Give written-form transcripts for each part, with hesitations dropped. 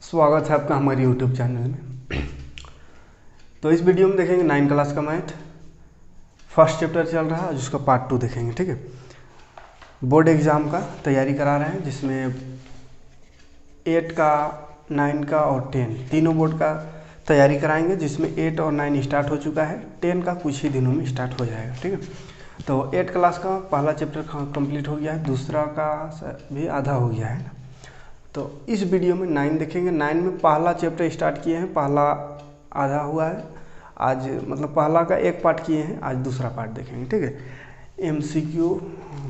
स्वागत है आपका हमारे YouTube चैनल में। तो इस वीडियो में देखेंगे 9 क्लास का मैथ फर्स्ट चैप्टर चल रहा है, जिसका पार्ट 2 देखेंगे। ठीक है, बोर्ड एग्ज़ाम का तैयारी करा रहे हैं, जिसमें 8 का 9 का और 10 तीनों बोर्ड का तैयारी कराएंगे, जिसमें 8 और 9 स्टार्ट हो चुका है, 10 का कुछ ही दिनों में स्टार्ट हो जाएगा। ठीक है, तो 8 क्लास का पहला चैप्टर कंप्लीट हो गया है, दूसरा का भी आधा हो गया है ना। तो इस वीडियो में 9 देखेंगे। 9 में पहला चैप्टर स्टार्ट किए हैं, पहला आधा हुआ है आज, मतलब पहला का एक पार्ट किए हैं, आज दूसरा पार्ट देखेंगे। ठीक है, MCQ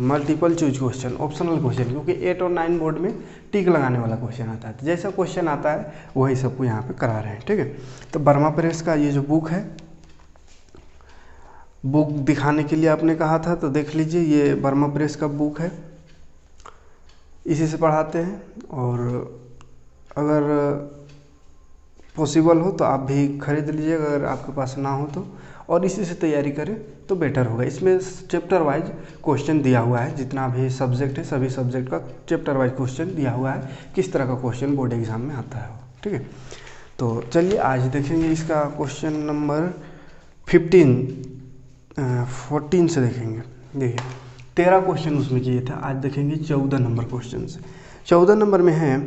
multiple choice question, optional question, क्योंकि 8 और 9 बोर्ड में टिक लगाने वाला क्वेश्चन आता है, तो जैसा क्वेश्चन आता है वही सबको यहाँ पे करा रहे हैं। ठीक है, तो वर्मा प्रेस का ये जो बुक है, बुक दिखाने के लिए आपने कहा था, तो देख लीजिए, ये वर्मा प्रेस का बुक है, इसी से पढ़ाते हैं। और अगर पॉसिबल हो तो आप भी खरीद लीजिए, अगर आपके पास ना हो तो, और इसी से तैयारी करें तो बेटर होगा। इसमें चैप्टर वाइज क्वेश्चन दिया हुआ है, जितना भी सब्जेक्ट है सभी सब्जेक्ट का चैप्टर वाइज क्वेश्चन दिया हुआ है, किस तरह का क्वेश्चन बोर्ड एग्जाम में आता है। ठीक है, तो चलिए आज देखेंगे इसका क्वेश्चन नंबर 14 से देखेंगे। देखिए 13 क्वेश्चन उसमें किए थे, आज देखेंगे 14 नंबर क्वेश्चन से। 14 नंबर में है,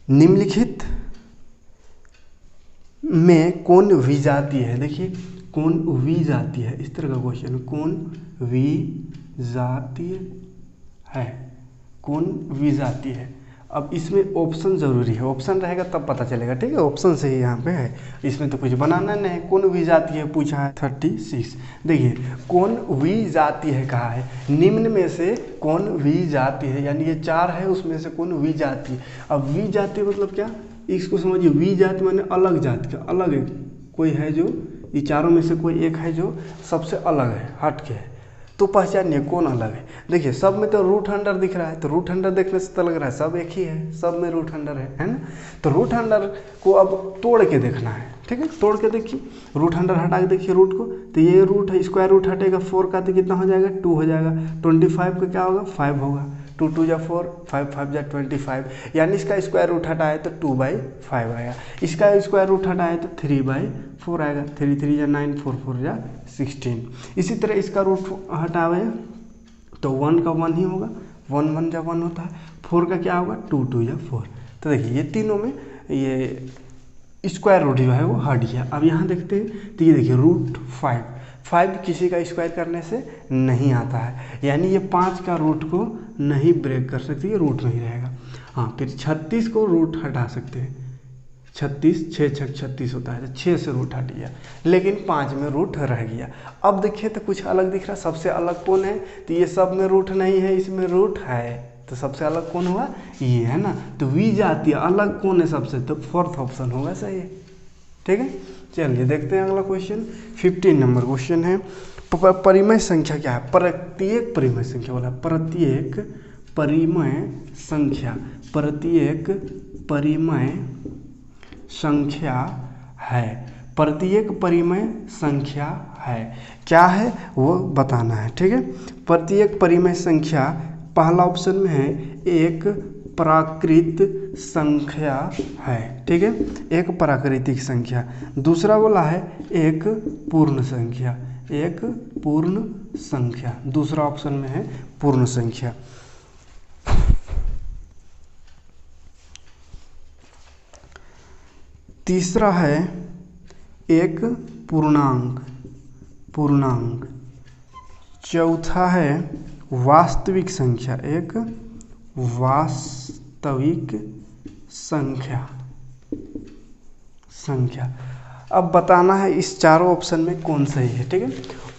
निम्नलिखित में कौन विजातीय है। देखिए कौन विजातीय है, इस तरह का क्वेश्चन, कौन विजातीय है, कौन विजातीय है। अब इसमें ऑप्शन जरूरी है, ऑप्शन रहेगा तब पता चलेगा। ठीक है, ऑप्शन से ही यहाँ पे है, इसमें तो कुछ बनाना नहीं है। कौन विजातीय है पूछा है 36। देखिए कौन विजातीय है कहा है, निम्न में से कौन विजातीय है, यानी ये 4 है, उसमें से कौन विजातीय। अब विजातीय मतलब क्या, इसको समझिए, विजाति माने अलग जाति का, अलग है कोई है, जो ये चारों में से कोई एक है जो सबसे अलग है, हट के है, तो पहचानिए कौन अलग है। देखिए सब में तो रूट अंडर दिख रहा है, तो रूट अंडर देखने से तो लग रहा है सब एक ही है, सब में रूट अंडर है ना। तो रूट अंडर को अब तोड़ के देखना है। ठीक है, तोड़ के देखिए, रूट अंडर हटा के देखिए रूट को, तो ये रूट है, स्क्वायर रूट हटेगा 4 का तो कितना हो जाएगा, 2 हो जाएगा। 25 का क्या होगा, 5 होगा। 2 2 जा 4, 5 5 जा 25, यानी इसका स्क्वायर रूट हटाए तो 2/5 आएगा, इसका स्क्वायर रूट हटाए तो 3/4 आएगा। 3 3 जा 9, 4 4 जा 16। इसी तरह इसका रूट हटावे तो 1 का 1 ही होगा, 1 1 जा 1 होता है। 4 का क्या होगा, 2 2 जा 4। तो देखिए ये तीनों में ये स्क्वायर रूट जो है वो हट गया। अब यहाँ देखते हैं, तो ये देखिए रूट 5 किसी का स्क्वायर करने से नहीं आता है, यानी ये 5 का रूट को नहीं ब्रेक कर सकती, ये रूट में ही रहेगा। हाँ, फिर 36 को रूट हटा सकते हैं, 36 6 6 36 होता है, तो 6 से रूट हट गया, लेकिन 5 में रूट रह गया। अब देखिए तो कुछ अलग दिख रहा है, सबसे अलग कौन है, तो ये सब में रूट नहीं है, इसमें रूट है, तो सबसे अलग कौन हुआ, ये है ना। तो विजातीय अलग कौन है सबसे, तो 4th ऑप्शन होगा सही है। ठीक है, चलिए देखते हैं अगला क्वेश्चन। 15 नंबर क्वेश्चन है, परिमेय संख्या क्या है, प्रत्येक परिमेय संख्या बोला, प्रत्येक परिमेय संख्या, प्रत्येक परिमेय संख्या है, प्रत्येक परिमेय संख्या है, क्या है वो बताना है। ठीक है, प्रत्येक परिमेय संख्या, पहला ऑप्शन में है एक प्राकृत संख्या है। ठीक है, एक प्राकृतिक संख्या। दूसरा बोला है एक पूर्ण संख्या, एक पूर्ण संख्या, दूसरा ऑप्शन में है पूर्ण संख्या। तीसरा है एक पूर्णांक, पूर्णांक। चौथा है वास्तविक संख्या, एक वास्तविक संख्या, संख्या। अब बताना है इस चारों ऑप्शन में कौन सही है। ठीक है,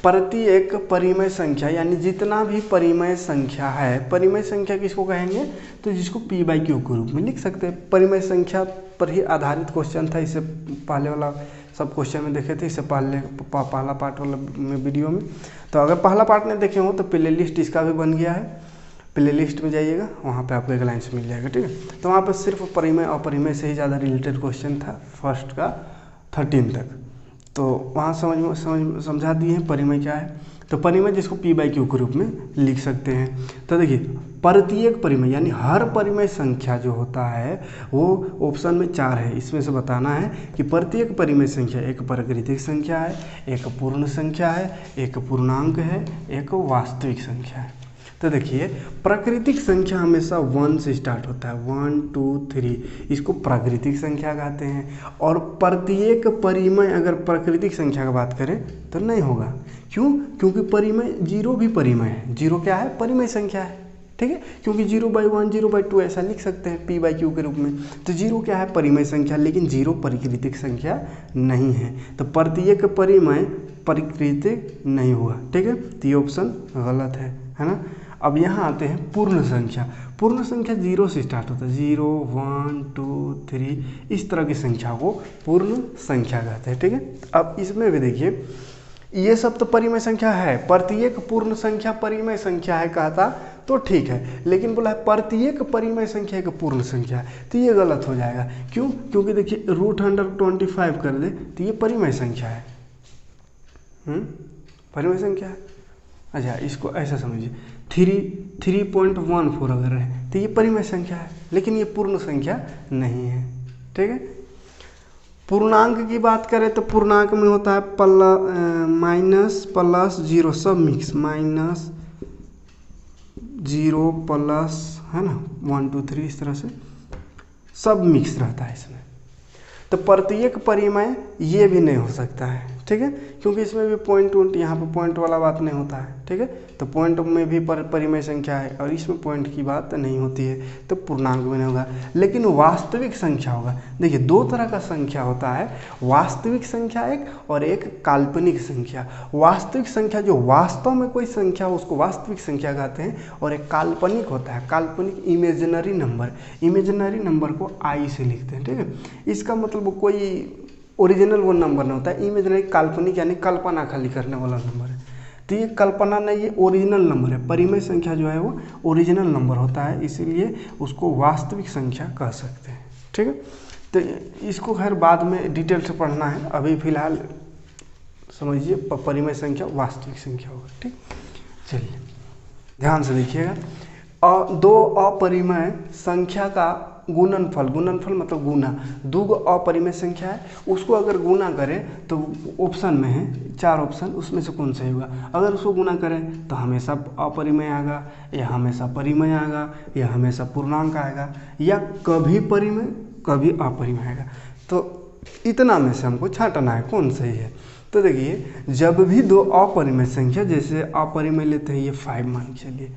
प्रत्येक परिमेय संख्या, यानी जितना भी परिमेय संख्या है, परिमेय संख्या किसको कहेंगे, तो जिसको P/Q के रूप में लिख सकते हैं। परिमेय संख्या पर ही आधारित क्वेश्चन था, इससे पहले वाला सब क्वेश्चन में देखे थे, इससे पहला पार्ट वाला में वीडियो में। तो अगर पहला पार्ट नहीं देखे हो तो प्ले लिस्ट इसका भी बन गया है, प्ले लिस्ट में जाइएगा, वहाँ पे आपको एक लाइन से मिल जाएगा। ठीक है, तो वहाँ पे सिर्फ परिमेय और अपरिमेय से ही ज़्यादा रिलेटेड क्वेश्चन था, फर्स्ट का 13 तक, तो वहाँ समझा दिए हैं परिमेय क्या है। तो परिमेय जिसको P/Q के रूप में लिख सकते हैं। तो देखिए प्रत्येक परिमेय यानी हर परिमेय संख्या जो होता है वो ऑप्शन में 4 है, इसमें से बताना है कि प्रत्येक परिमेय संख्या एक प्राकृतिक संख्या है, एक पूर्ण संख्या है, एक पूर्णांक है, एक वास्तविक संख्या है। तो देखिए प्राकृतिक संख्या हमेशा 1 से स्टार्ट होता है, 1 2 3, इसको प्राकृतिक संख्या कहते हैं। और प्रत्येक परिमेय अगर प्राकृतिक संख्या की बात करें तो नहीं होगा, क्यों? क्योंकि परिमेय 0 भी परिमेय है, 0 क्या है? परिमेय संख्या है, ठीक है, क्योंकि 0/1 0/2 ऐसा लिख सकते हैं p/q के रूप में। तो 0 क्या है? परिमेय संख्या, लेकिन 0 प्राकृतिक संख्या नहीं है, तो प्रत्येक परिमेय प्राकृतिक नहीं हुआ, ठीक है, तो ये ऑप्शन गलत है ना। अब यहाँ आते हैं पूर्ण संख्या। पूर्ण संख्या 0 से स्टार्ट होता है, 0 1 2 3, इस तरह की संख्या को पूर्ण संख्या कहते हैं, ठीक है। अब इसमें भी देखिए ये सब तो परिमेय संख्या है, प्रत्येक पूर्ण संख्या परिमेय संख्या है कहता तो ठीक है, लेकिन बोला है प्रत्येक परिमेय संख्या एक पूर्ण संख्या है, तो ये गलत हो जाएगा। क्यों? क्योंकि देखिए √125 कर दे तो ये परिमेय संख्या है, परिमेय संख्या है। अच्छा, इसको ऐसा समझिए 3.14 अगर है तो ये परिमेय संख्या है, लेकिन ये पूर्ण संख्या नहीं है, ठीक है। पूर्णांक की बात करें तो पूर्णांक में होता है माइनस प्लस 0 सब मिक्स, माइनस 0 प्लस, है ना, 1 2 3 इस तरह से सब मिक्स रहता है इसमें। तो प्रत्येक परिमेय ये भी नहीं हो सकता है, ठीक है, क्योंकि इसमें भी पॉइंट यहाँ पे पॉइंट वाला बात नहीं होता है, ठीक है। तो पॉइंट में भी परिमेय संख्या है और इसमें पॉइंट की बात नहीं होती है, तो पूर्णांक में नहीं होगा, लेकिन वास्तविक संख्या होगा। देखिए 2 तरह का संख्या होता है, वास्तविक संख्या एक और एक काल्पनिक संख्या। वास्तविक संख्या जो वास्तव में कोई संख्या हो उसको वास्तविक संख्या कहते हैं, और एक काल्पनिक होता है, काल्पनिक इमेजिनरी नंबर। इमेजिनरी नंबर को आई से लिखते हैं, ठीक है। इसका मतलब कोई ओरिजिनल वो नंबर नहीं होता है, इमेजिनरी काल्पनिक यानी कल्पना खाली करने वाला नंबर है। तो ये कल्पना नहीं, ये ओरिजिनल नंबर है। परिमेय संख्या जो है वो ओरिजिनल नंबर होता है, इसीलिए उसको वास्तविक संख्या कह सकते हैं, ठीक है। तो इसको खैर बाद में डिटेल से पढ़ना है, अभी फिलहाल समझिए परिमेय संख्या वास्तविक संख्या होगा, ठीक। चलिए ध्यान से देखिएगा, 2 अपरिमेय संख्या का गुणनफल, गुणनफल मतलब गुना, 2 अपरिमेय संख्या है उसको अगर गुना करें तो ऑप्शन में है 4 ऑप्शन, उसमें से कौन सही होगा? अगर उसको गुना करें तो हमेशा अपरिमेय आएगा, या हमेशा परिमेय आएगा, या हमेशा पूर्णांक आएगा, या कभी परिमेय कभी अपरिमेय आएगा। तो इतना में से हमको छांटना है कौन सही है। तो देखिए जब भी 2 अपरिमेय संख्या, जैसे अपरिमेय लेते हैं ये 5 मान के चलिए,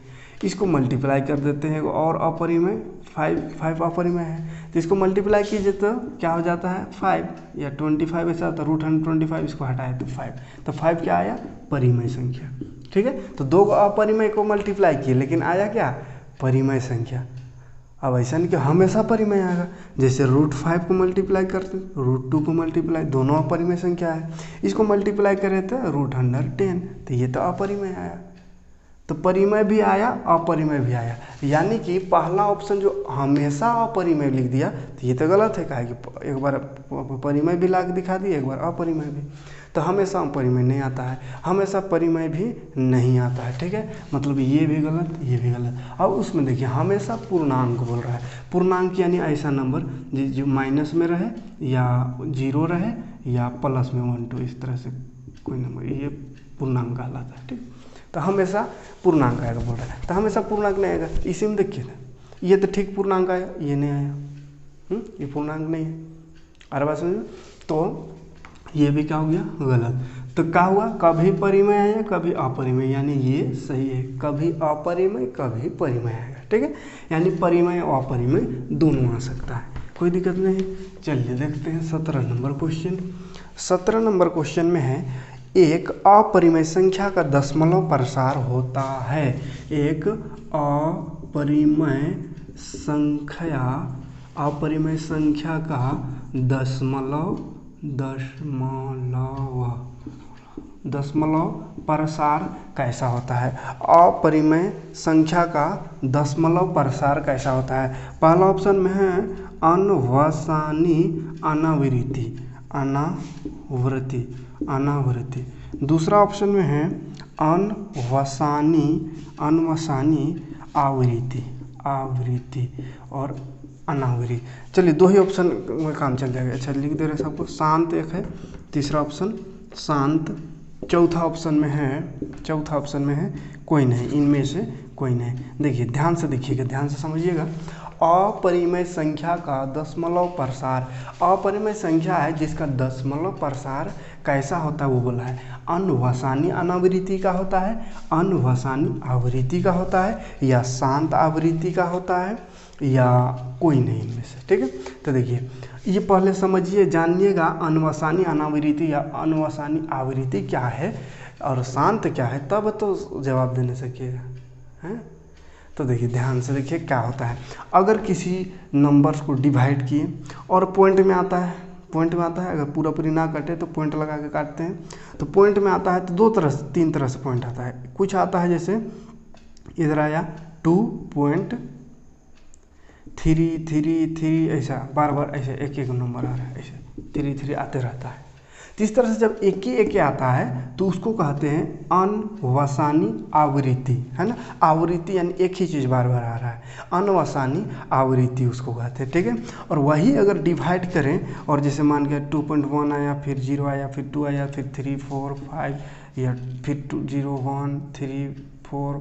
इसको मल्टीप्लाई कर देते हैं और अपरिमेय 5 अपरिमेय है, तो इसको मल्टीप्लाई कीजिए तो क्या हो जाता है 5 या 25 ऐसा होता है, √125 इसको हटाए तो 5, तो 5 क्या आया? परिमेय संख्या, ठीक है। तो 2 अपरिमेय को मल्टीप्लाई किए लेकिन आया क्या? परिमेय संख्या। अब ऐसा नहीं कि हमेशा परिमेय आएगा, जैसे √5 को मल्टीप्लाई करते √2 को मल्टीप्लाई, दोनों अपरिमेय संख्या है, इसको मल्टीप्लाई करें तो √110, तो ये तो अपरिमेय आया। तो परिमेय भी आया अपरिमेय भी आया, यानी कि पहला ऑप्शन जो हमेशा अपरिमेय लिख दिया तो ये तो गलत है, काहे कि एक बार परिमेय भी ला के दिखा दिया, एक बार अपरिमेय भी, तो हमेशा परिमेय नहीं आता है, हमेशा परिमेय भी नहीं आता है, ठीक है। मतलब ये भी गलत, ये भी गलत। अब उसमें देखिए हमेशा पूर्णांक बोल रहा है, पूर्णांक यानी ऐसा नंबर जो माइनस में रहे या 0 रहे या प्लस में 1 2 इस तरह से कोई नंबर, ये पूर्णांक कहलाता है, ठीक। तो हमेशा पूर्णांक आएगा बोल रहा है, तो हमेशा पूर्णांक नहीं आएगा। इसी में देखिए ना, ये तो ठीक पूर्णांक आया, ये नहीं आया, ये पूर्णांक नहीं है। अरे बात समझो, तो ये भी क्या हो गया? गलत। तो क्या हुआ? कभी परिमेय आया कभी अपरिमेय, यानी ये सही है, कभी अपरिमेय कभी परिमेय आएगा, ठीक है। यानी परिमेय और अपरिमेय दोनों आ सकता है, कोई दिक्कत नहीं। चलिए देखते हैं 17 नंबर क्वेश्चन। 17 नंबर क्वेश्चन में है, एक अपरिमेय संख्या का दशमलव प्रसार होता है। एक अपरिमेय संख्या का दशमलव प्रसार कैसा होता है? अपरिमेय संख्या का दशमलव प्रसार कैसा होता है? पहला ऑप्शन में है अनवसानी अनावृत्ति। दूसरा ऑप्शन में है अनवसानी आवृत्ति, आवृत्ति और अनावृत्ति। चलिए 2 ही ऑप्शन में काम चल जाएगा। अच्छा लिख दे रहे सबको, शांत एक है, तीसरा ऑप्शन शांत, चौथा ऑप्शन में है कोई नहीं, इनमें से कोई नहीं। देखिए ध्यान से देखिएगा, ध्यान से समझिएगा। अपरिमेय संख्या का दशमलव प्रसार, अपरिमेय संख्या है जिसका दशमलव प्रसार कैसा होता है वो बोला है, अनुवसानी अनावृत्ति का होता है, अनुवसानी आवृत्ति का होता है, या शांत आवृत्ति का होता है, या कोई नहीं इनमें से। ठीक है, तो देखिए ये पहले समझिए, जानिएगा अनुवसानी अनावृत्ति या अनुवसानी आवृत्ति क्या है और शांत क्या है, तब तो जवाब देने सकिएगा, हैं। तो देखिए ध्यान से देखिए क्या होता है। अगर किसी नंबर्स को डिवाइड किए और पॉइंट में आता है, अगर पूरा पूरी ना कटे तो पॉइंट लगा के काटते हैं, तो पॉइंट में आता है तो 2 तरह से 3 तरह से पॉइंट आता है। कुछ आता है जैसे इधर आया 2.33, ऐसा बार बार ऐसे एक एक नंबर आ रहा है, ऐसे 3 आते रहता है। तो इस तरह से जब एक ही आता है तो उसको कहते हैं अनवसानी आवृत्ति, है ना। आवृत्ति यानी एक ही चीज़ बार बार आ रहा है, अनवसानी आवृत्ति उसको कहते हैं। ठीक है, और वही अगर डिवाइड करें और जैसे मान के 2.1 आया, फिर 0 आया, फिर 2 आया, फिर 3 4 5, या फिर 2 0 1 3 4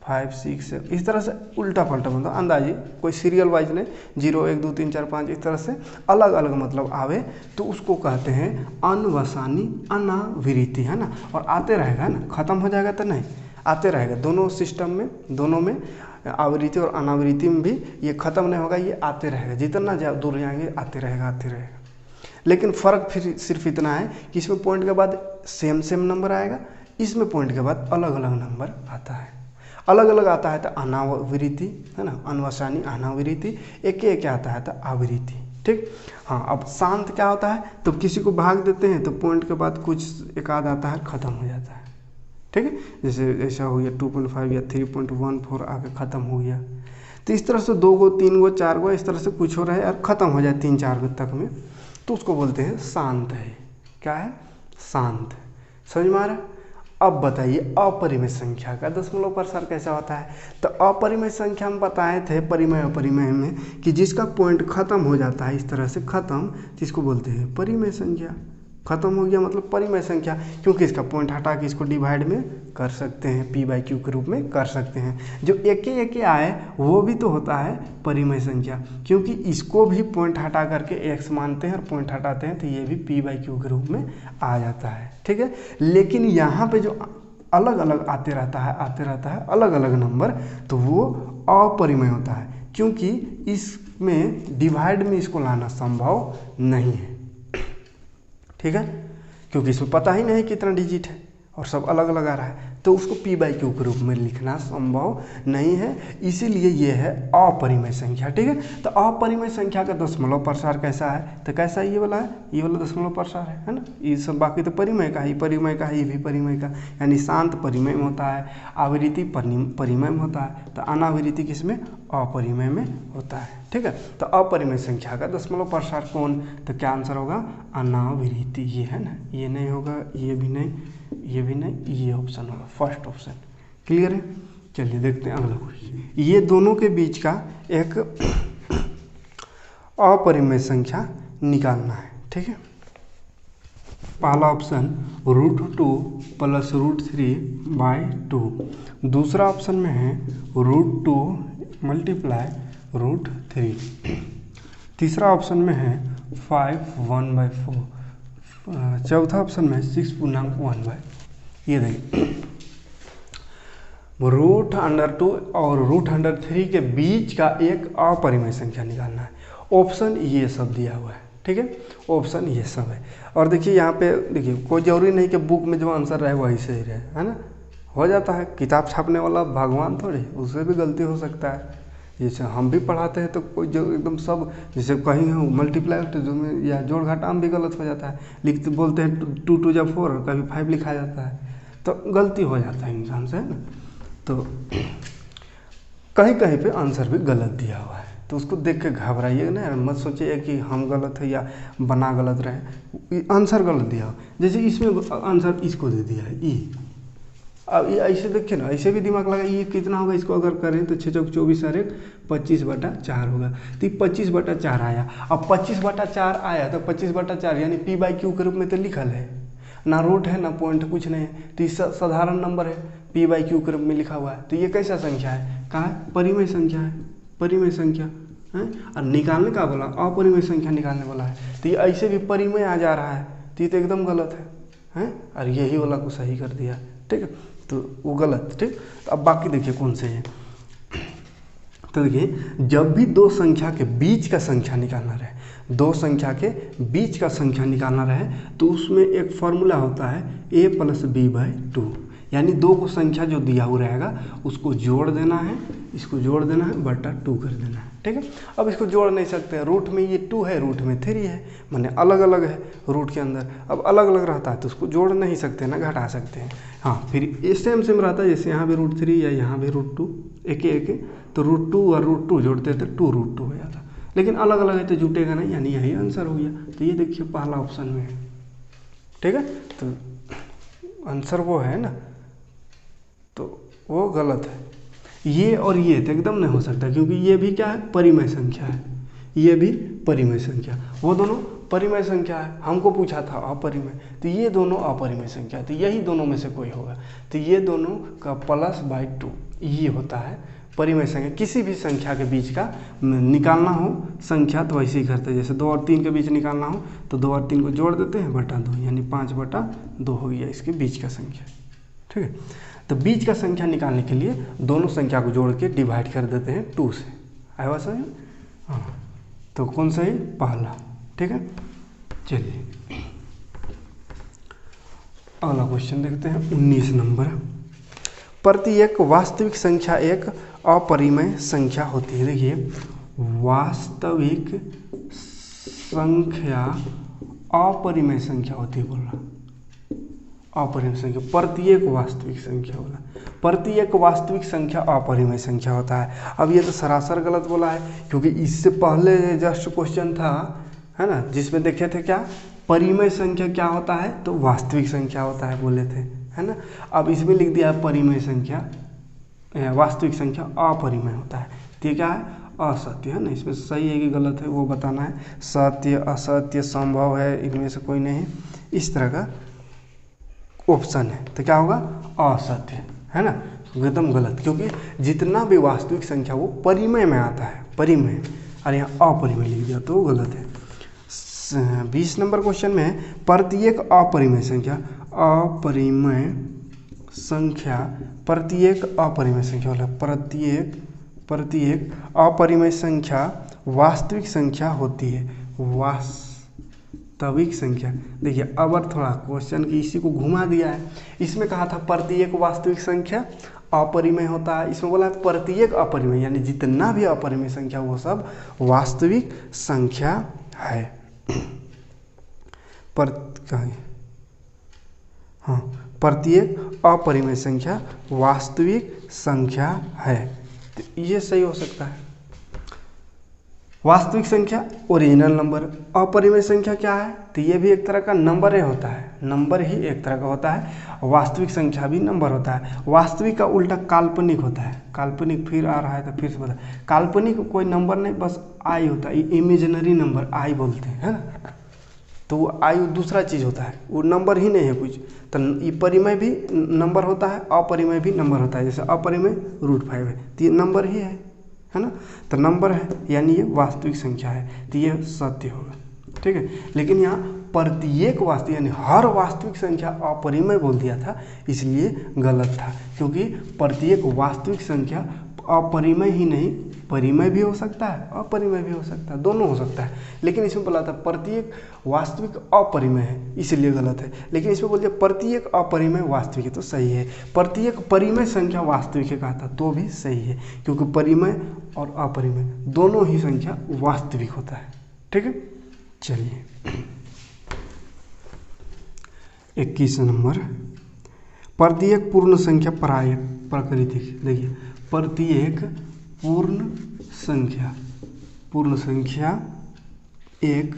5 6 इस तरह से उल्टा पलटा, मतलब अंदाजी कोई सीरियल वाइज नहीं, 0 1 2 3 4 5 इस तरह से अलग अलग मतलब आवे तो उसको कहते हैं अनवसानी अनावृत्ति, है ना। और आते रहेगा ना, खत्म हो जाएगा तो नहीं, आते रहेगा। दोनों सिस्टम में, दोनों में, आवृत्ति और अनावृत्ति में भी ये खत्म नहीं होगा, ये आते रहेगा, जितना दूर जाएंगे आते रहेगा। लेकिन फ़र्क फिर सिर्फ इतना है कि इसमें पॉइंट के बाद सेम नंबर आएगा, इसमें पॉइंट के बाद अलग अलग नंबर आता है। अलग अलग आता है तो अनावृत्ति, है ना, अनवसानी अनावृत्ति, एक आता है तो आवृत्ति। ठीक, हाँ। अब शांत क्या होता है, तो किसी को भाग देते हैं तो पॉइंट के बाद कुछ एक आध आता है, ख़त्म हो जाता है। ठीक है, जैसे ऐसा हो गया 2.5 या 3.14 आके ख़त्म हो गया। तो इस तरह से 2 गो 3 गो 4 गो इस तरह से कुछ हो रहा है और ख़त्म हो जाए 3 4 गो तक में, तो उसको बोलते हैं शांत है। क्या है, शांत। समझ में आ रहा है। अब बताइए अपरिमेय संख्या का दशमलव प्रसार कैसा होता है। तो अपरिमेय संख्या हम बताए थे परिमेय अपरिमेय में कि जिसका पॉइंट खत्म हो जाता है इस तरह से खत्म, जिसको बोलते हैं परिमेय संख्या। खत्म हो गया मतलब परिमेय संख्या, क्योंकि इसका पॉइंट हटा के इसको डिवाइड में कर सकते हैं, p/q के रूप में कर सकते हैं। जो एक आए वो भी तो होता है परिमेय संख्या, क्योंकि इसको भी पॉइंट हटा करके x मानते हैं और पॉइंट हटाते हैं तो ये भी p/q के रूप में आ जाता है। ठीक है, लेकिन यहाँ पे जो अलग अलग आते रहता है अलग अलग नंबर, तो वो अपरिमेय होता है, क्योंकि इसमें डिवाइड में इसको लाना संभव नहीं है। ठीक है, क्योंकि इसमें पता ही नहीं कितना डिजिट है और सब अलग अलग आ रहा है, तो उसको p/q के रूप में लिखना संभव नहीं है, इसीलिए ये है अपरिमेय संख्या। ठीक है, तो अपरिमेय संख्या का दशमलव प्रसार कैसा है, तो कैसा ये वाला है, ये वाला दशमलव प्रसार है ना। ये सब बाकी तो परिमेय का ही, परिमेय का, ये भी परिमेय का, यानी शांत परिमेय में होता है, आवृत्ति परिमेय में होता है, तो अनावृत्ति किसमें, अपरिमेय में होता है। ठीक है, तो अपरिमेय संख्या का दशमलव प्रसार कौन, तो क्या आंसर होगा, अनावृत्ति। ये है ना, ये नहीं होगा, ये भी नहीं, ये भी नहीं, ये ऑप्शन होगा, फर्स्ट ऑप्शन। क्लियर है। चलिए देखते हैं अगला क्वेश्चन। ये दोनों के बीच का एक अपरिमेय संख्या निकालना है। ठीक है, पहला ऑप्शन √2 + √3/2, दूसरा ऑप्शन में है √2 × √3, तीसरा ऑप्शन में है 5 1/4, चौथा ऑप्शन में 6 ये देखिए √2 और √3 के बीच का एक अपरिमेय संख्या निकालना है। ऑप्शन ये सब दिया हुआ है। ठीक है, ऑप्शन ये सब है। और देखिए यहाँ पे देखिए, कोई ज़रूरी नहीं कि बुक में जो आंसर रहे वही सही रहे, है ना। हो जाता है, किताब छापने वाला भगवान थोड़े, उससे भी गलती हो सकता है। जैसे हम भी पढ़ाते हैं तो कोई जो एकदम सब, जैसे कहीं हो मल्टीप्लाई या जोड़ घटाम भी गलत हो जाता है, लिखते बोलते हैं 2 2 × 4, कभी 5 लिखा जाता है, तो गलती हो जाता है इंसान से, है ना। तो कहीं कहीं पे आंसर भी गलत दिया हुआ है, तो उसको देख के घबराइए ना, मत सोचिए कि हम गलत है या बना गलत रहे, आंसर गलत दिया हो। जैसे इसमें आंसर इसको दे दिया है ई, अब ये ऐसे देखिए ना, ऐसे भी दिमाग लगा, ये कितना होगा, इसको अगर करें तो 6 चौक 24 और 1 25/4 होगा। तो 25/4 आया। अब 25/4 आया तो 25/4 यानी P/Q के रूप में तो लिखल है ना, रूट है ना पॉइंट, कुछ नहीं है, तो ये साधारण नंबर है, P/Q के रूप में लिखा हुआ है। तो ये कैसा संख्या है, कहाँ है, परिमेय संख्या है, परिमेय संख्या है। और निकालने का बोला, अपरिमेय संख्या निकालने वाला है, तो ये ऐसे भी परिमेय आ जा रहा है, तो ये तो एकदम गलत है। और यही वाला को सही कर दिया, ठीक है, तो वो गलत, ठीक। तो अब बाकी देखिए कौन से हैं। तो देखिए, जब भी दो संख्या के बीच का संख्या निकालना रहे, दो संख्या के बीच का संख्या निकालना रहे, तो उसमें एक फॉर्मूला होता है a + b/2, यानी दो को संख्या जो दिया हुआ रहेगा उसको जोड़ देना है, इसको जोड़ देना है, बटा 2 कर देना है, ठीक है। अब इसको जोड़ नहीं सकते हैं, रूट में ये 2 है, रूट में 3 है, माने अलग अलग है रूट के अंदर। अब अलग अलग रहता है तो उसको जोड़ नहीं सकते ना, घटा सकते हैं। हाँ, फिर ये सेम रहता है, जैसे यहाँ भी √3 या यहाँ भी √2, एक तो √2 और √2 जोड़ते थे, 2√2 हो जाता, लेकिन अलग अलग है तो जुटेगा नहीं, यानी यही आंसर हो गया। तो ये देखिए पहला ऑप्शन में है, ठीक है, तो आंसर वो है ना, तो वो गलत है। ये और ये तो एकदम नहीं हो सकता, क्योंकि ये भी क्या है, परिमेय संख्या है, ये भी परिमेय संख्या, वो दोनों परिमेय संख्या है। हमको पूछा था अपरिमेय, तो ये दोनों अपरिमेय संख्या, तो यही दोनों में से कोई होगा। तो ये दोनों का +/2 ये होता है परिमेय संख्या। किसी भी संख्या के बीच का निकालना हो संख्या तो ऐसे ही करते हैं, जैसे 2 और 3 के बीच निकालना हो तो 2 और 3 को जोड़ देते हैं, बटा 2, यानी 5/2 हो गया इसके बीच का संख्या, ठीक है। तो बीच का संख्या निकालने के लिए दोनों संख्या को जोड़ के डिवाइड कर देते हैं 2 से। आया बात समझ? हाँ, तो कौन सा है, पहला, ठीक है। चलिए अगला क्वेश्चन देखते हैं, 19 नंबर। प्रत्येक वास्तविक संख्या एक अपरिमेय संख्या होती है। देखिए, वास्तविक संख्या अपरिमेय संख्या होती है, बोल रहा अपरिमेय संख्या, प्रत्येक वास्तविक संख्या बोला, प्रत्येक वास्तविक संख्या अपरिमेय संख्या होता है। अब ये तो सरासर गलत बोला है, क्योंकि इससे पहले जस्ट क्वेश्चन था, है ना, जिसमें देखे थे क्या, परिमेय संख्या क्या होता है, तो वास्तविक संख्या होता है बोले थे, है ना। अब इसमें लिख दिया परिमेय संख्या, वास्तविक संख्या अपरिमेय होता है, तो ये क्या है, असत्य, है ना। इसमें सही है कि गलत है वो बताना है, सत्य असत्य संभव है, इनमें से कोई नहीं, इस तरह का ऑप्शन है, तो क्या होगा, असत्य, है ना, एकदम गलत, क्योंकि जितना भी वास्तविक संख्या वो परिमेय में आता है, परिमेय, और यहाँ अपरिमेय लिख दिया तो गलत है। 20 नंबर क्वेश्चन में है, प्रत्येक अपरिमेय संख्या, अपरिमेय संख्या, प्रत्येक अपरिमेय संख्या वाला, प्रत्येक अपरिमेय संख्या वास्तविक संख्या होती है, वास्तविक संख्या। देखिए अब थोड़ा क्वेश्चन की इसी को घुमा दिया है, इसमें कहा था प्रत्येक वास्तविक संख्या अपरिमेय होता है, इसमें बोला प्रत्येक अपरिमेय, यानी जितना भी अपरिमेय संख्या वो सब वास्तविक संख्या है। हाँ, प्रत्येक अपरिमेय संख्या वास्तविक संख्या है, तो ये सही हो सकता है। वास्तविक संख्या ओरिजिनल नंबर, अपरिमेय संख्या क्या है, तो ये भी एक तरह का नंबर ही होता है, नंबर ही एक तरह का होता है। वास्तविक संख्या भी नंबर होता है। वास्तविक का उल्टा काल्पनिक होता है, काल्पनिक फिर आ रहा है तो फिर से बता, काल्पनिक कोई नंबर नहीं, बस आई होता है, इमेजिनरी नंबर आई बोलते हैं, है ना, तो वो आई दूसरा चीज़ होता है, वो नंबर ही नहीं है कुछ। तो ये परिमेय भी नंबर होता है, अपरिमेय भी नंबर होता है, जैसे अपरिमेय √5 है, तो ये नंबर ही है ना, तो नंबर है, यानी ये वास्तविक संख्या है, तो ये सत्य होगा, ठीक है। लेकिन यहाँ प्रत्येक वास्तविक यानी हर वास्तविक संख्या अपरिमेय बोल दिया था, इसलिए गलत था, क्योंकि प्रत्येक वास्तविक संख्या अपरिमेय ही नहीं, परिमेय भी हो सकता है, अपरिमेय भी हो सकता है, दोनों हो सकता है। लेकिन इसमें बोला था प्रत्येक वास्तविक अपरिमेय है, इसलिए गलत है। लेकिन इसमें बोल दिया प्रत्येक अपरिमेय वास्तविक है, तो सही है। प्रत्येक परिमेय संख्या वास्तविक है कहा था, तो भी सही है, क्योंकि परिमेय और अपरिमेय दोनों ही संख्या वास्तविक होता है, ठीक है। चलिए 21 नंबर, प्रत्येक पूर्ण संख्या प्राकृतिक। देखिए, प्रत्येक पूर्ण संख्या एक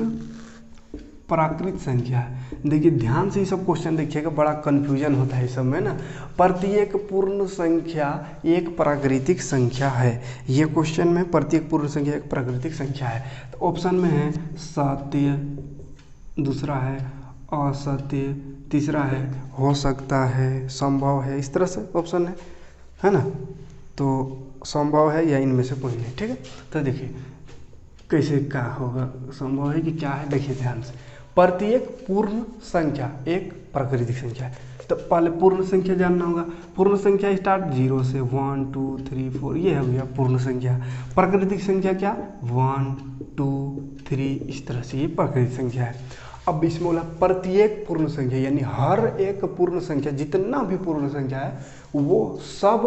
प्राकृत संख्या है। देखिए ध्यान से ये सब क्वेश्चन देखिएगा, बड़ा कन्फ्यूजन होता है इस सब में ना। प्रत्येक पूर्ण संख्या एक प्राकृतिक संख्या है, ये क्वेश्चन में प्रत्येक पूर्ण संख्या एक प्राकृतिक संख्या है। तो ऑप्शन में है सत्य, दूसरा है असत्य, तीसरा है हो सकता है, संभव है, इस तरह से ऑप्शन है ना। तो संभव है या इनमें से कोई नहीं, ठीक है। तो देखिए कैसे क्या होगा, संभव है कि क्या है, देखिए ध्यान से। प्रत्येक पूर्ण संख्या एक प्राकृतिक संख्या है। तो पहले पूर्ण संख्या जानना होगा। पूर्ण संख्या स्टार्ट 0 से 1 2 3 4, ये है भैया पूर्ण संख्या। प्राकृतिक संख्या क्या 1 2 3, इस तरह से ये प्राकृतिक संख्या है। अब इसमें बोला प्रत्येक पूर्ण संख्या, यानी हर एक पूर्ण संख्या, जितना भी पूर्ण संख्या है वो सब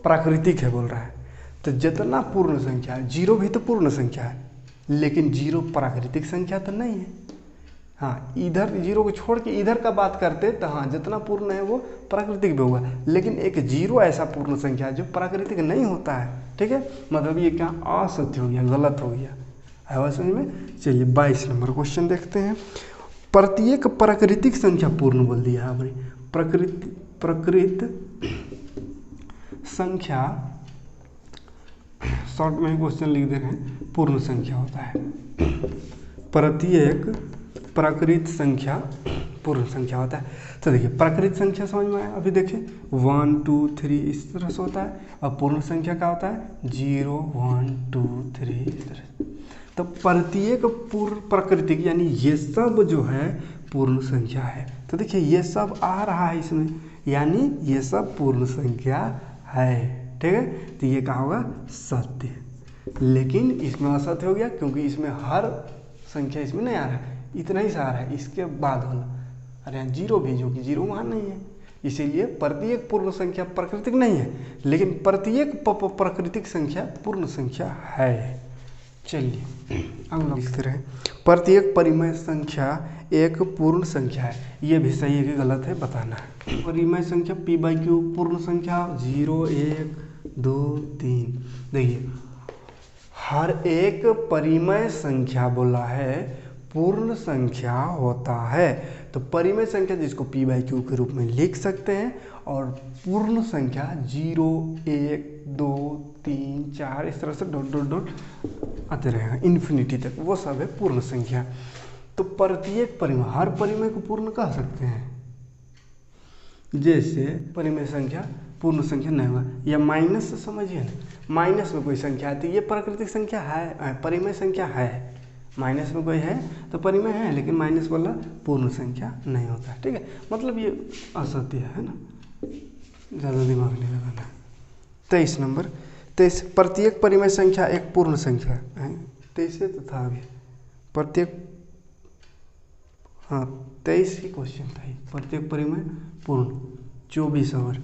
प्राकृतिक है बोल रहा है। तो जितना पूर्ण संख्या है, 0 भी तो पूर्ण संख्या है, लेकिन 0 प्राकृतिक संख्या तो नहीं है। हाँ, इधर 0 को छोड़ के इधर का बात करते तो हाँ जितना पूर्ण है वो प्राकृतिक भी होगा, लेकिन एक 0 ऐसा पूर्ण संख्या है जो प्राकृतिक नहीं होता है, ठीक है। मतलब ये क्या असत्य हो गया, गलत हो गया, है समझ में। चलिए 22 नंबर क्वेश्चन देखते हैं। प्रत्येक प्राकृतिक संख्या पूर्ण बोल दिया है, प्रकृत संख्या, शॉर्ट में क्वेश्चन लिख दे रहे हैं, पूर्ण संख्या होता है। प्रत्येक प्राकृत संख्या पूर्ण संख्या होता है। तो देखिए प्राकृत संख्या समझ में आया, अभी देखिए 1 2 3 इस तरह से होता है। अब पूर्ण संख्या क्या होता है 0 1 2 3 इस तरह। तो प्रत्येक पूर्ण प्राकृतिक यानी ये सब जो है पूर्ण संख्या है। तो देखिए ये सब आ रहा है इसमें, यानी ये सब पूर्ण संख्या है, ठीक है। तो ये क्या होगा सत्य, लेकिन इसमें असत्य हो गया क्योंकि इसमें हर संख्या इसमें नहीं आ रहा है, इतना ही सा आ रहा है, इसके बाद वाला अरे यहाँ 0 भी, जो कि 0 वहाँ नहीं है, इसीलिए प्रत्येक पूर्ण संख्या प्राकृतिक नहीं है, लेकिन प्रत्येक प्राकृतिक संख्या पूर्ण संख्या है। चलिए अगला लिखते रहे। प्रत्येक परिमेय संख्या एक पूर्ण संख्या है, ये भी सही है कि गलत है बताना है। परिमेय संख्या p/q पूर्ण संख्या 0 1 2 3। देखिए हर एक परिमेय संख्या बोला है पूर्ण संख्या होता है। तो परिमेय संख्या जिसको p/q के रूप में लिख सकते हैं, और पूर्ण संख्या 0 1 2 3 4 इस तरह से डॉट डॉट डॉट आते रहेगा इन्फिनिटी तक, वो सब है पूर्ण संख्या। तो प्रत्येक परिमेय, हर परिमेय को पूर्ण कह सकते हैं। जैसे परिमेय संख्या पूर्ण संख्या नहीं होगा, या माइनस से समझिए ना, माइनस में कोई संख्या आती है ये प्राकृतिक संख्या है, परिमेय संख्या है। माइनस में कोई है तो परिमेय है, लेकिन माइनस वाला पूर्ण संख्या नहीं होता है, ठीक है। मतलब ये असत्य है ना, ज़्यादा दिमाग नहीं लगाना। 23 नंबर 23। प्रत्येक परिमेय संख्या एक पूर्ण संख्या है। 23 तो था अभी, प्रत्येक, हाँ 23 ही क्वेश्चन था, प्रत्येक परिमेय पूर्ण। 24 और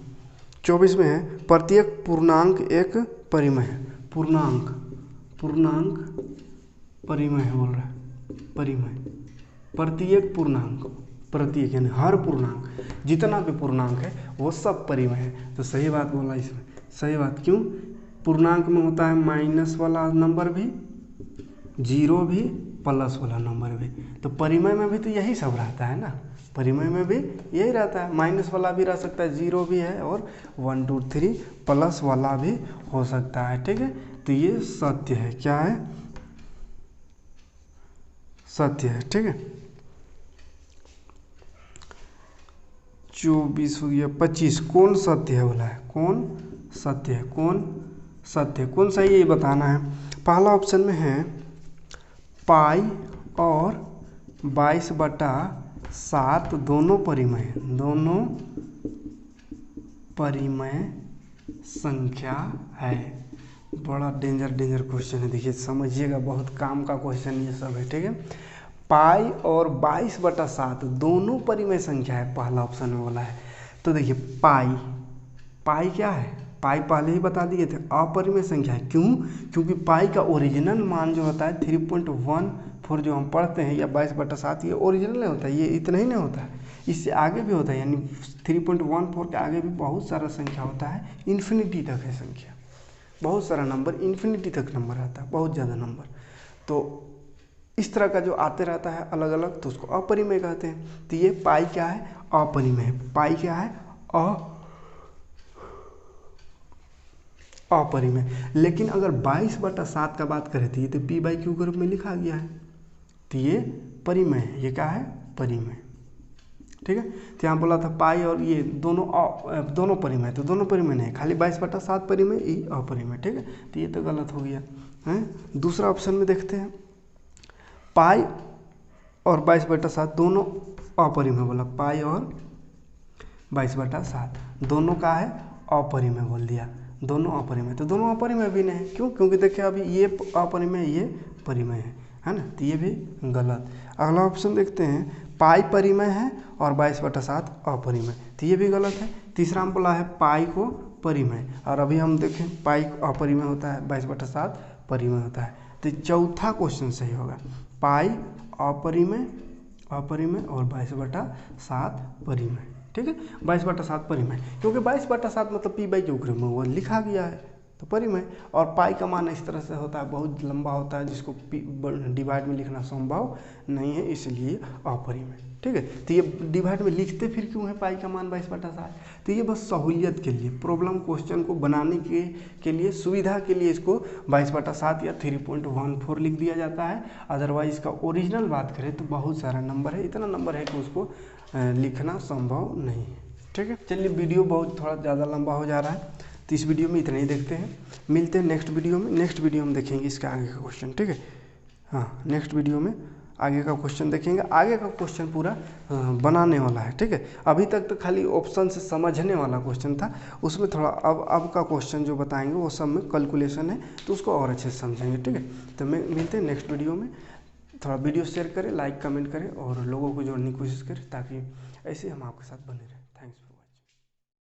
24 में है प्रत्येक पूर्णांक एक परिमेय है। पूर्णांक परिमेय है बोल रहा है, परिमेय प्रत्येक पूर्णांक, प्रत्येक यानी हर पूर्णांक, जितना भी पूर्णांक है वो सब परिमेय है। तो सही बात बोला इसमें, सही बात। क्यों? पूर्णांक में होता है माइनस वाला नंबर भी, 0 भी, प्लस वाला नंबर भी। तो परिमेय में भी तो यही सब रहता है ना, परिमेय में भी यही रहता है, माइनस वाला भी रह सकता है, 0 भी है, और 1 2 3 प्लस वाला भी हो सकता है, ठीक है। तो ये सत्य है, क्या है सत्य है, ठीक है। 24 हो गया। 25 कौन सत्य है बोला है, कौन सत्य है, कौन सत्य है, कौन सही है ये बताना है। पहला ऑप्शन में है पाई और 22/7 दोनों परिमेय हैं, दोनों परिमेय संख्या है। बड़ा डेंजर क्वेश्चन है, देखिए समझिएगा, बहुत काम का क्वेश्चन ये सब है, ठीक है। पाई और 22/7 दोनों परिमेय संख्या है, पहला ऑप्शन में बोला है। तो देखिए पाई क्या है, पाई पहले ही बता दिए थे, अपरिमेय संख्या है। क्यों? क्योंकि पाई का ओरिजिनल मान जो होता है 3.14 जो हम पढ़ते हैं, या 22/7, ये ओरिजिनल नहीं होता है, ये इतना ही नहीं होता है, इससे आगे भी होता है। यानी 3.14 के आगे भी बहुत सारा संख्या होता है, इन्फिनिटी तक है संख्या, बहुत सारा नंबर इन्फिनिटी तक नंबर आता है, बहुत ज़्यादा नंबर। तो इस तरह का जो आते रहता है अलग अलग, तो उसको अपरिमेय कहते हैं। तो ये पाई क्या है, अपरिमेय। पाई क्या है, अपरिमेय। लेकिन अगर 22/7 का बात करें तो ये तो p/q के रूप में लिखा गया है, तो ये परिमेय है। ये क्या है, परिमेय। ठीक है, तो यहाँ बोला था पाई और ये दोनों परिमेय, तो दोनों परिमेय नहीं, खाली 22/7 परिमेय, ये अपरिमेय। ठीक है, तो ये तो गलत हो गया है। दूसरा ऑप्शन में देखते हैं, पाई और 22/7 दोनों अपरिमेय बोला, पाई और 22/7 दोनों का है अपरिमेय बोल दिया, दोनों अपरिमेय। तो दोनों अपरिमेय भी नहीं, क्यों, क्योंकि देखिए अभी ये अपरिमेय, ये परिमेय है ना, तो ये भी गलत। अगला ऑप्शन देखते हैं, पाई परिमेय है और 22/7 अपरिमेय, तो ये भी गलत है। तीसरा हम बोला है पाई को परिमेय, और अभी हम देखें पाई अपरिमेय होता है, 22/7 परिमेय होता है। तो चौथा क्वेश्चन सही होगा, पाई अपरिमेय और 22/7 परिमेय। ठीक है, 22/7 परिमेय, क्योंकि 22/7 मतलब p/q के रूप में वो लिखा गया है, तो परिमेय। और पाई का मान इस तरह से होता है, बहुत लंबा होता है, जिसको डिवाइड में लिखना संभव नहीं है, इसलिए अपरिमेय। ठीक है, तो ये डिवाइड में लिखते फिर क्यों है पाई का मान 22/7, तो ये बस सहूलियत के लिए, प्रॉब्लम क्वेश्चन को बनाने के लिए, सुविधा के लिए इसको 22/7 या 3.14 लिख दिया जाता है। अदरवाइज इसका ओरिजिनल बात करें तो बहुत सारा नंबर है, इतना नंबर है कि उसको लिखना संभव नहीं है। ठीक है, चलिए वीडियो बहुत थोड़ा ज़्यादा लंबा हो जा रहा है, तो इस वीडियो में इतना ही देखते हैं। मिलते हैं नेक्स्ट वीडियो में। नेक्स्ट वीडियो में देखेंगे इसका आगे का क्वेश्चन। ठीक है, हाँ, नेक्स्ट वीडियो में आगे का क्वेश्चन देखेंगे। आगे का क्वेश्चन पूरा बनाने वाला है। ठीक है, अभी तक तो खाली ऑप्शन से समझने वाला क्वेश्चन था, उसमें थोड़ा अब का क्वेश्चन जो बताएंगे वो सब में कैलकुलेशन है, तो उसको और अच्छे से समझेंगे। ठीक है, तो मिलते हैं नेक्स्ट वीडियो में। थोड़ा वीडियो शेयर करें, लाइक कमेंट करें और लोगों को जोड़ने की कोशिश करें, ताकि ऐसे हम आपके साथ बने रहें।